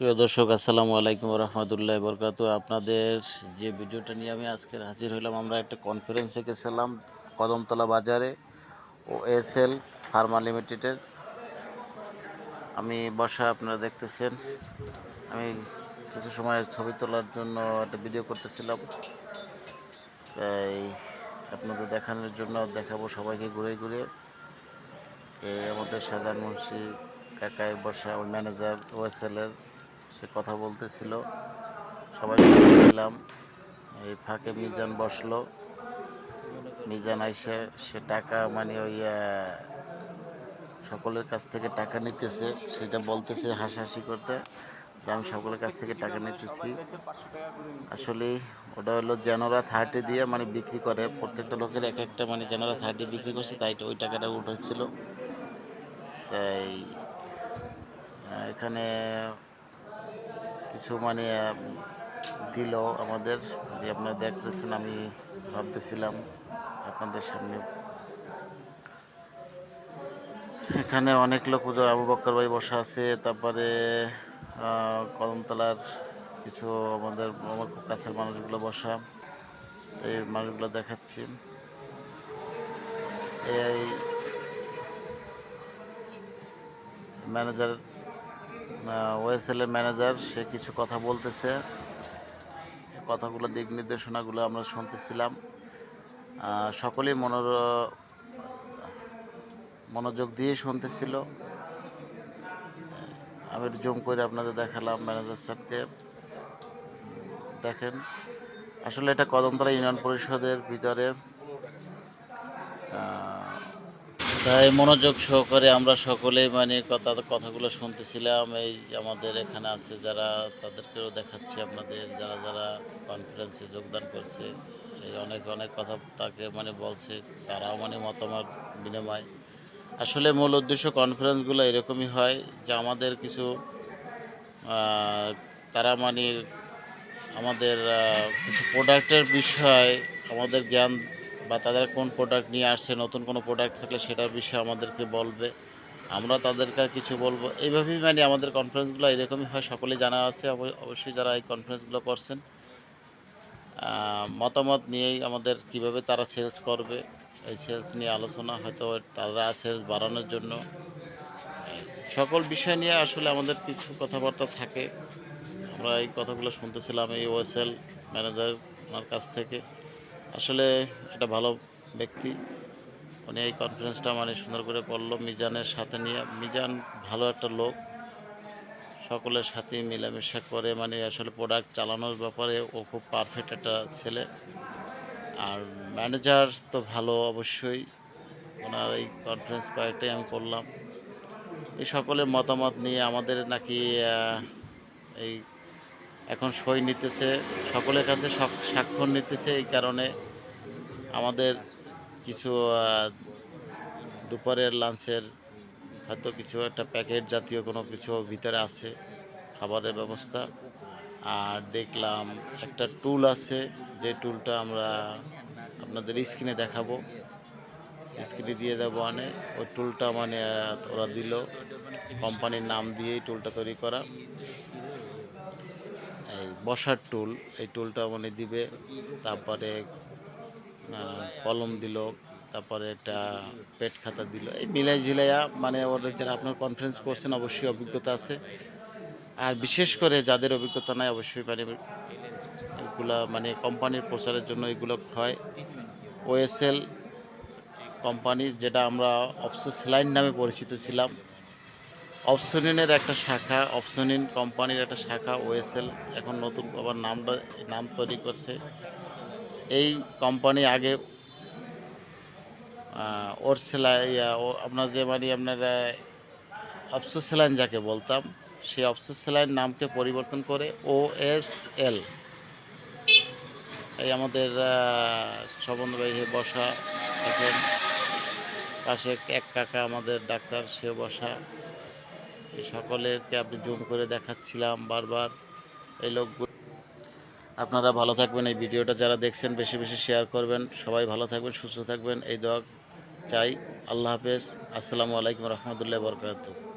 প্রিয় দর্শক, আসসালামু আলাইকুম রহমতুল্লাহ বরকাত। আপনাদের যে ভিডিওটা নিয়ে আমি আজকে হাজির হলাম, আমরা একটা কনফারেন্সে গেছিলাম কদমতলা বাজারে OSL ফার্মা লিমিটেডের। আমি বসা আপনারা দেখতেছেন, আমি কিছু সময় ছবি তোলার জন্য একটা ভিডিও করতেছিলাম, তাই আপনাদের দেখানোর জন্য দেখাবো সবাইকে ঘুরে ঘুরে। আমাদের শাহজাহান মুন্সি কাকায় বসা ওই ম্যানেজার OSL-এর, সে কথা বলতেছিল, সবাই শুনতেছিলাম। এই ফাঁকে মিজান বসলো, মিজান আইসে সে টাকা মানে ওই সকলের কাছ থেকে টাকা নিতেছে, সেটা বলতেছে হাসাহাসি করতে যে আমি সকলের কাছ থেকে টাকা নিতেছি। আসলে ওটা হলো জেনোরা 30 দিয়ে মানে বিক্রি করে, প্রত্যেকটা লোকের এক একটা মানে জেনোরা 30 বিক্রি করছে, তাই ওই টাকাটা উঠেছিল। তাই এখানে কিছু মানে দিল আমাদের, যে আপনারা দেখতেছেন। আমি ভাবতেছিলাম আপনাদের সামনে, এখানে অনেক লোক, আবু বক্কর ভাই বসা আছে, তারপরে কদমতলার কিছু আমার খুব কাছের মানুষগুলো বসা, এই মানুষগুলো দেখাচ্ছি। এই ম্যানেজার, OSL-এর ম্যানেজার, সে কিছু কথা বলতেছে, কথাগুলো দিক নির্দেশনাগুলো আমরা শুনতেছিলাম। সকলেই মনোযোগ দিয়ে শুনতেছিল। আমি একটু জুম করে আপনাদের দেখালাম ম্যানেজার স্যারকে। দেখেন, আসলে এটা কদমতলা ইউনিয়ন পরিষদের ভিতরে, তাই মনোযোগ সহকারে আমরা সকলেই মানে কথাগুলো শুনতেছিলাম। এই আমাদের এখানে আছে যারা, তাদেরকেও দেখাচ্ছি আপনাদের, যারা যারা কনফারেন্সে যোগদান করছে, এই অনেক অনেক কথা তাকে মানে বলছে, তারাও মানে মতামত বিনিময়। আসলে মূল উদ্দেশ্য কনফারেন্সগুলো এরকমই হয় যে আমাদের কিছু তারা মানে আমাদের কিছু প্রোডাক্টের বিষয় আমাদের জ্ঞান, বা তাদের কোন প্রোডাক্ট নিয়ে আসছে, নতুন কোনো প্রোডাক্ট থাকলে সেটার বিষয়ে আমাদেরকে বলবে, আমরা তাদেরকে কিছু বলবো। এইভাবেই মানে আমাদের কনফারেন্সগুলো এরকমই হয়। সকলেই জানা আছে, অবশ্যই যারা এই কনফারেন্সগুলো করছেন, মতামত নিয়েই আমাদের কিভাবে তারা সেলস করবে, এই সেলস নিয়ে আলোচনা, হয়তো তারা সেলস বাড়ানোর জন্য সকল বিষয় নিয়ে আসলে আমাদের কিছু কথাবার্তা থাকে। আমরা এই কথাগুলো শুনতেছিলাম এই OSL ম্যানেজার ওনার কাছ থেকে। আসলে এটা ভালো ব্যক্তি, উনি এই কনফারেন্সটা মানে সুন্দর করে করলো মিজানের সাথে নিয়ে। মিজান ভালো একটা লোক, সকলের সাথে মেলামেশা করে, মানে আসলে প্রোডাক্ট চালানোর ব্যাপারে ও খুব পারফেক্ট একটা ছেলে। আর ম্যানেজার তো ভালো অবশ্যই। ওনার এই কনফারেন্স কয়েকটাই আমি করলাম, এই সকলের মতামত নিয়ে আমাদের নাকি এই এখন সই নিতেছে, সকলের কাছে স্বাক্ষর নিতেছে। এই কারণে আমাদের কিছু দুপুরের লাঞ্চের হয়তো কিছু একটা প্যাকেট জাতীয় কোনো কিছু ভিতরে আছে, খাবারের ব্যবস্থা। আর দেখলাম একটা টুল আছে, যে টুলটা আমরা আপনাদের স্ক্রিনে দেখাবো, স্ক্রিনে দিয়ে দেবো। মানে ওই টুলটা মানে ওরা দিল, কোম্পানির নাম দিয়েই টুলটা তৈরি করা, এই বসার টুল। এই টুলটা মানে দিবে, তারপরে কলম দিল, তারপরে একটা পেট খাতা দিল। এই মিলাই ঝিলাইয়া মানে ওদের যারা আপনার কনফারেন্স করছেন অবশ্যই অভিজ্ঞতা আছে, আর বিশেষ করে যাদের অভিজ্ঞতা নাই অবশ্যই মানে এগুলা মানে কোম্পানির প্রচারের জন্য এগুলো হয়। OSL কোম্পানির, যেটা আমরা অপসোসেলাইন নামে পরিচিত ছিলাম, অপসোনিনের একটা শাখা, অপসোনিন কোম্পানির একটা শাখা OSL, এখন নতুন আবার নাম তৈরি করছে। এই কোম্পানি আগে আপনার যে মানে আপনারা অপসোসেলাইন যাকে বলতাম, সেই অপসোসেলাইন নামকে পরিবর্তন করে OSL। এই আমাদের সম্বন্ধ বসা, দেখেন পাশে এক কাকা আমাদের ডাক্তার, সে বসা। এই সকলেরকে আপনি জুম করে দেখাচ্ছিলাম বারবার এই লোকগুলো। আপনারা ভালো থাকবেন, এই ভিডিওটা যারা দেখছেন বেশি বেশি শেয়ার করবেন, সবাই ভালো থাকবেন, সুস্থ থাকবেন, এই দোয়া চাই। আল্লাহ হাফেজ, আসসালামু আলাইকুম রহমতুল্লাহ বরকাতুহু।